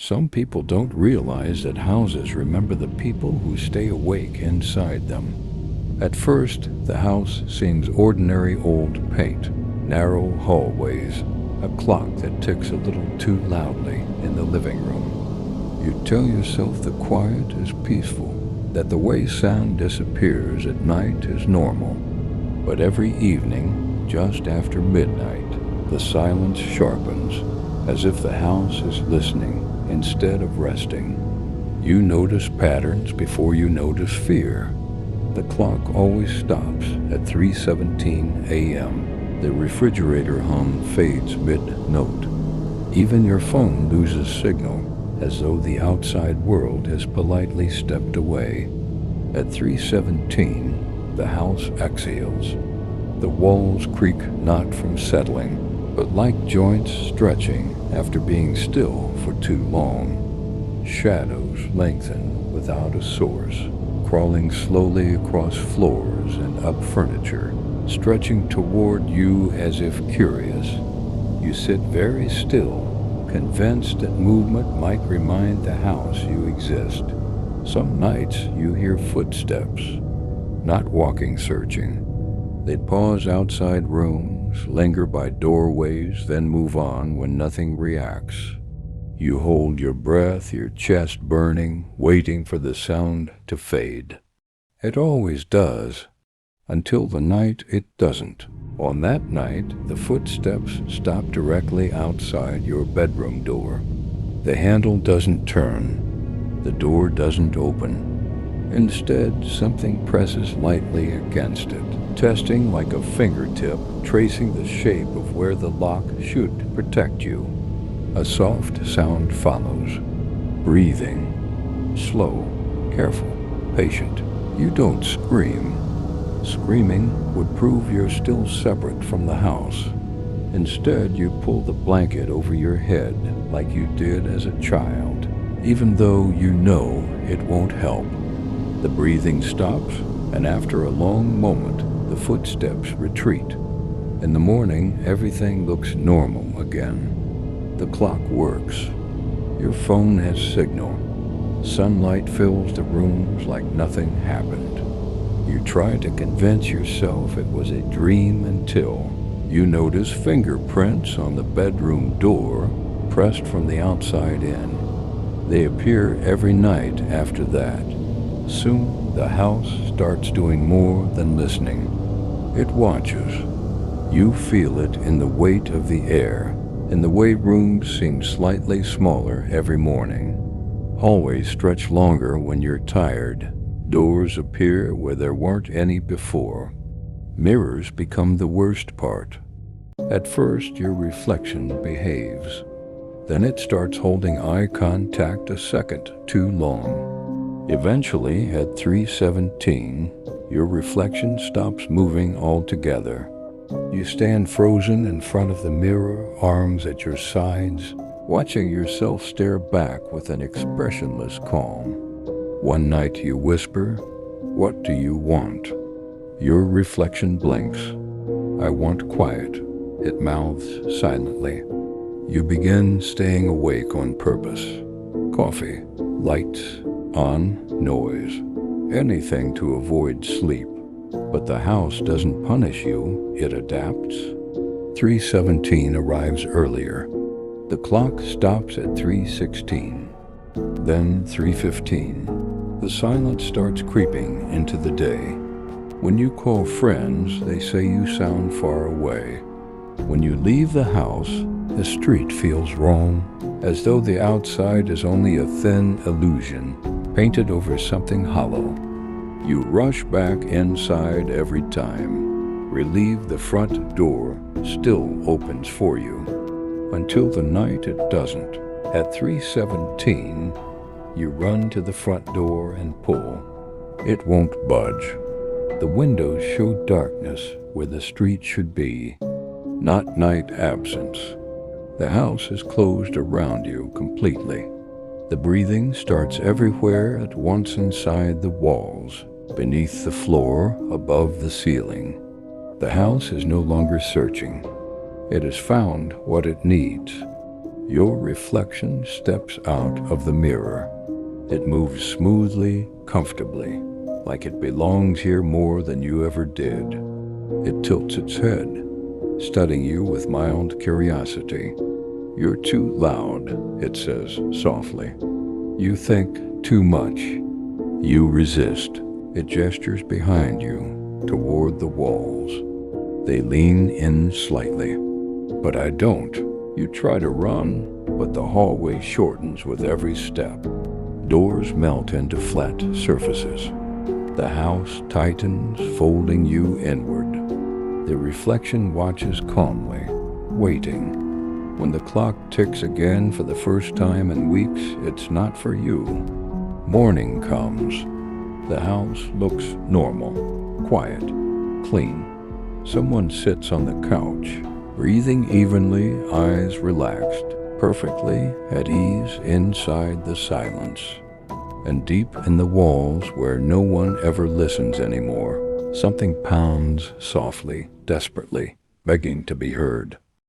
Some people don't realize that houses remember the people who stay awake inside them. At first, the house seems ordinary old paint, narrow hallways, a clock that ticks a little too loudly in the living room. You tell yourself the quiet is peaceful, that the way sound disappears at night is normal. But every evening, just after midnight, the silence sharpens, as if the house is listening instead of resting. You notice patterns before you notice fear. The clock always stops at 3:17 a.m. The refrigerator hum fades mid-note. Even your phone loses signal, as though the outside world has politely stepped away. At 3:17, the house exhales. The walls creak not from settling, but like joints stretching after being still for too long. Shadows lengthen without a source, crawling slowly across floors and up furniture, stretching toward you as if curious. You sit very still, convinced that movement might remind the house you exist. Some nights you hear footsteps, not walking searching. They pause outside rooms, linger by doorways, then move on when nothing reacts. You hold your breath, your chest burning, waiting for the sound to fade. It always does, until the night it doesn't. On that night, the footsteps stop directly outside your bedroom door. The handle doesn't turn. The door doesn't open. Instead, something presses lightly against it, testing like a fingertip, tracing the shape of where the lock should protect you. A soft sound follows. Breathing. Slow, careful, patient. You don't scream. Screaming would prove you're still separate from the house. Instead, you pull the blanket over your head like you did as a child, even though you know it won't help. The breathing stops, and after a long moment, the footsteps retreat. In the morning, everything looks normal again. The clock works. Your phone has signal. Sunlight fills the rooms like nothing happened. You try to convince yourself it was a dream until you notice fingerprints on the bedroom door, pressed from the outside in. They appear every night after that. Soon, the house starts doing more than listening. It watches. You feel it in the weight of the air, in the way rooms seem slightly smaller every morning. Hallways stretch longer when you're tired. Doors appear where there weren't any before. Mirrors become the worst part. At first, your reflection behaves. Then it starts holding eye contact a second too long. Eventually, at 3:17, your reflection stops moving altogether. You stand frozen in front of the mirror, arms at your sides, watching yourself stare back with an expressionless calm. One night you whisper, "What do you want?" Your reflection blinks. "I want quiet," it mouths silently. You begin staying awake on purpose. Coffee, lights, on, noise, anything to avoid sleep. But the house doesn't punish you, it adapts. 3:17 arrives earlier. The clock stops at 3:16. Then 3:15. The silence starts creeping into the day. When you call friends, they say you sound far away. When you leave the house, the street feels wrong, as though the outside is only a thin illusion, painted over something hollow. You rush back inside every time, relieved the front door still opens for you, until the night it doesn't. At 3:17, you run to the front door and pull. It won't budge. The windows show darkness where the street should be, not night absence. The house is closed around you completely. The breathing starts everywhere at once inside the walls, beneath the floor, above the ceiling. The house is no longer searching. It has found what it needs. Your reflection steps out of the mirror. It moves smoothly, comfortably, like it belongs here more than you ever did. It tilts its head, studying you with mild curiosity. "You're too loud," it says softly. "You think too much." You resist. It gestures behind you, toward the walls. They lean in slightly. "But I don't." You try to run, but the hallway shortens with every step. Doors melt into flat surfaces. The house tightens, folding you inward. The reflection watches calmly, waiting. When the clock ticks again for the first time in weeks, it's not for you. Morning comes. The house looks normal, quiet, clean. Someone sits on the couch, breathing evenly, eyes relaxed, perfectly at ease inside the silence. And deep in the walls, where no one ever listens anymore, something pounds softly, desperately, begging to be heard.